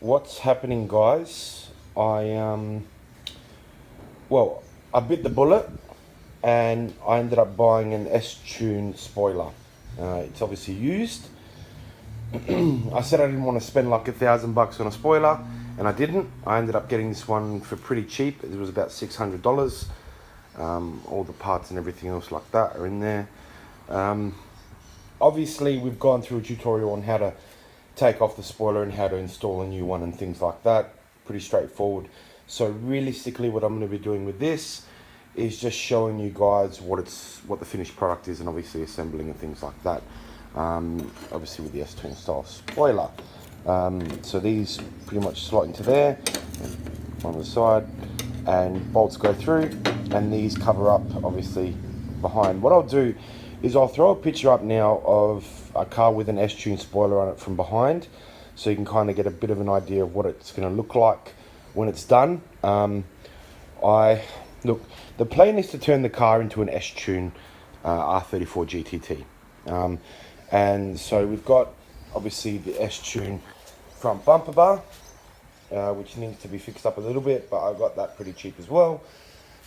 What's happening, guys? Well, I bit the bullet, and I ended up buying an S-tune spoiler. It's obviously used. I said I didn't want to spend like $1,000 on a spoiler, and I didn't. I ended up getting this one for pretty cheap. It was about $600. All the parts and everything else like that are in there. Um, Obviously, we've gone through a tutorial on how to take off the spoiler and how to install a new one and things like that. Pretty straightforward. So realistically, what I'm going to be doing with this is just showing you guys what the finished product is, and obviously assembling and things like that. Obviously with the S-tune style spoiler. So these pretty much slot into there on the side, and bolts go through, and these cover up obviously behind. What I'll do is I'll throw a picture up now of a car with an S-tune spoiler on it from behind, so you can kind of get a bit of an idea of what it's going to look like when it's done. Look, the plan is to turn the car into an S-tune R34 GTT. And so we've got obviously the S-tune front bumper bar, which needs to be fixed up a little bit, but I got that pretty cheap as well.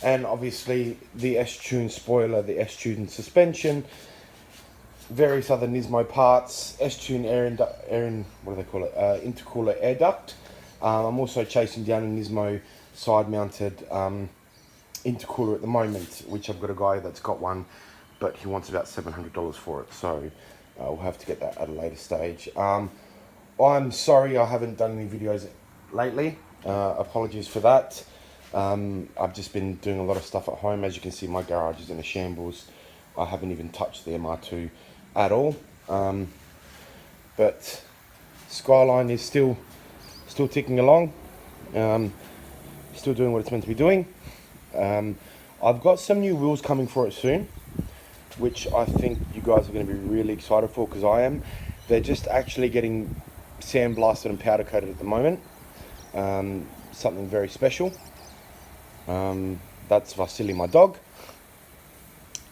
And obviously the S-tune spoiler, the S-tune suspension, various other Nismo parts, S-tune what do they call it? Intercooler air duct. I'm also chasing down a Nismo side-mounted intercooler at the moment, which I've got a guy that's got one, but he wants about $700 for it, so we'll have to get that at a later stage. I'm sorry I haven't done any videos lately. Apologies for that. I've just been doing a lot of stuff at home. As you can see, my garage is in a shambles. I haven't even touched the MR2 at all. But Skyline is still ticking along. Still doing what it's meant to be doing. I've got some new wheels coming for it soon, which I think you guys are going to be really excited for, because I am. They're just actually getting sandblasted and powder coated at the moment. Something very special. That's Vasily, my dog.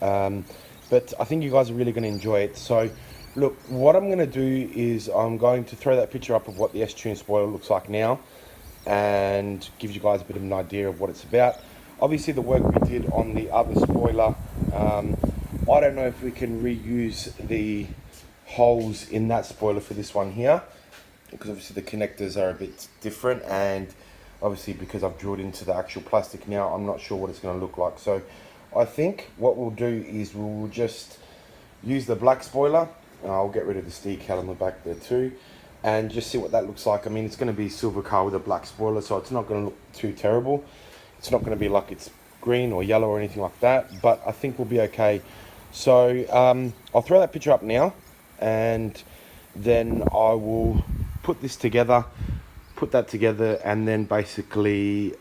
But I think you guys are really going to enjoy it. So look, what I'm going to do is I'm going to throw that picture up of what the S-tune spoiler looks like now, and give you guys a bit of an idea of what it's about. Obviously the work we did on the other spoiler, I don't know if we can reuse the holes in that spoiler for this one here, because obviously the connectors are a bit different, and obviously because I've drilled into the actual plastic now, I'm not sure what it's going to look like. So I think what we'll do is we'll just use the black spoiler. I'll get rid of this decal on the back there too, and just see what that looks like. I mean, it's going to be a silver car with a black spoiler, so it's not going to look too terrible. It's not going to be like it's green or yellow or anything like that, but I think we'll be okay. So I'll throw that picture up now, and then I will put this together, put that together, and then basically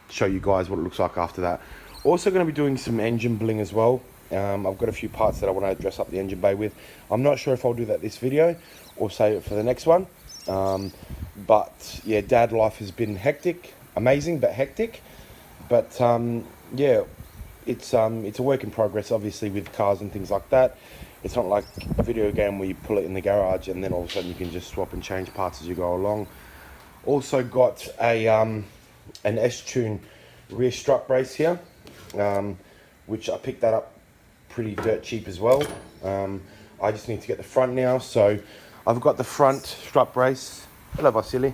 show you guys what it looks like after that. Also going to be doing some engine bling as well. I've got a few parts that I want to dress up the engine bay with. I'm not sure if I'll do that this video or save it for the next one. But yeah, dad life has been hectic, amazing but hectic. But yeah, it's a work in progress, obviously, with cars and things like that. It's not like a video game where you pull it in the garage and then all of a sudden you can just swap and change parts as you go along. Also got a an S-tune rear strut brace here, which I picked that up pretty dirt cheap as well. I just need to get the front now, so I've got the front strut brace. Hello Vasily,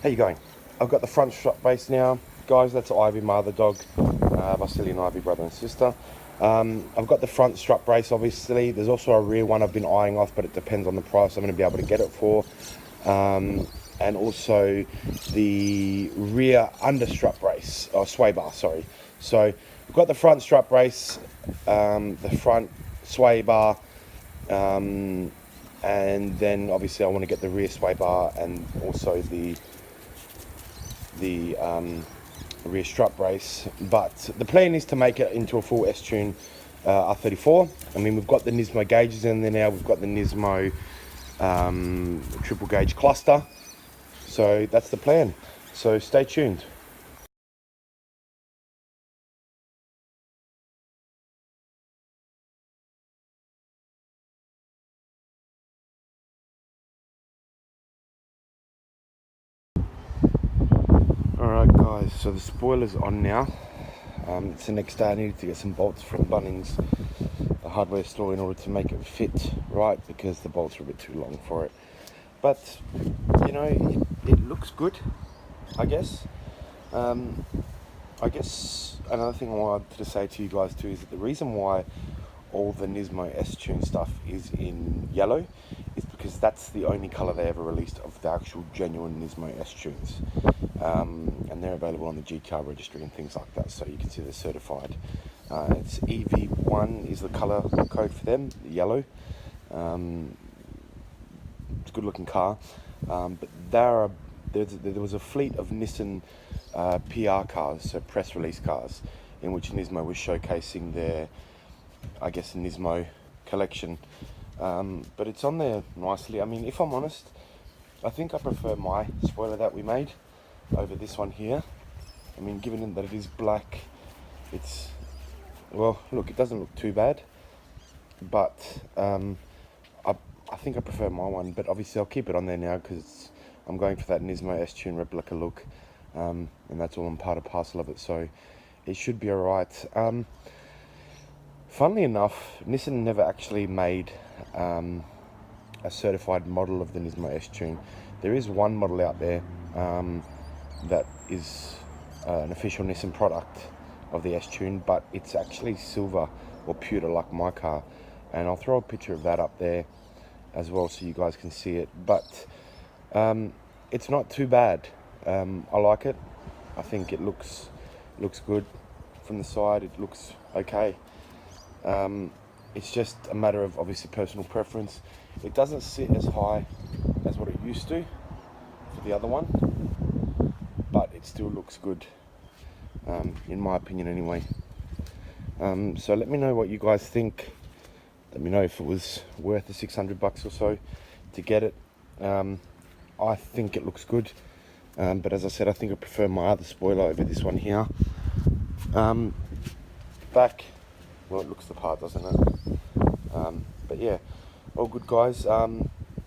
how you going? I've got the front strut brace now, guys. That's Ivy, my other dog. Vasily and Ivy, brother and sister. I've got the front strut brace, obviously. There's also a rear one I've been eyeing off, but it depends on the price I'm going to be able to get it for. And also the rear under strut brace, or sway bar, sorry. So we've got the front strut brace, the front sway bar, and then obviously I want to get the rear sway bar and also the rear strut brace. But the plan is to make it into a full S-tune R34. I mean, we've got the Nismo gauges in there now. We've got the Nismo triple gauge cluster. So that's the plan. So stay tuned. Alright guys, so the spoiler's on now. It's the next day. I needed to get some bolts from Bunnings, the hardware store, in order to make it fit right, because the bolts are a bit too long for it. But, you know, it looks good, I guess. I guess another thing I wanted to say to you guys too is that the reason why all the Nismo S-tune stuff is in yellow is because that's the only colour they ever released of the actual genuine Nismo S-tunes. And they're available on the G-Car registry and things like that, so you can see they're certified. It's EV1 is the colour code for them, the yellow. It's a good looking car, but there was a fleet of Nissan PR cars, so press release cars, in which Nismo was showcasing their, I guess, Nismo collection. But it's on there nicely. I mean, if I'm honest, I think I prefer my spoiler that we made over this one here. I mean, given that it is black, it's, well, look, it doesn't look too bad, but I think I prefer my one. But obviously I'll keep it on there now because I'm going for that Nismo S-tune replica look, and that's all part and parcel of it, so it should be alright. Funnily enough, Nissan never actually made a certified model of the Nismo S-tune. There is one model out there that is an official Nissan product of the S-tune, but it's actually silver or pewter like my car, and I'll throw a picture of that up there as well so you guys can see it. But it's not too bad. I like it. I think it looks good from the side. It looks okay. It's just a matter of obviously personal preference. It doesn't sit as high as what it used to for the other one, but it still looks good, in my opinion anyway. So let me know what you guys think. Let me know if it was worth the $600 or so to get it. I think it looks good, but as I said, I think I prefer my other spoiler over this one here. Back, well, it looks the part, doesn't it? But yeah, all good guys.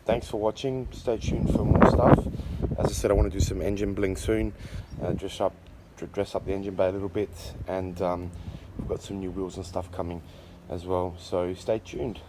Thanks for watching. Stay tuned for more stuff. As I said, I want to do some engine bling soon, dress up the engine bay a little bit, and we've got some new wheels and stuff coming as well, so stay tuned.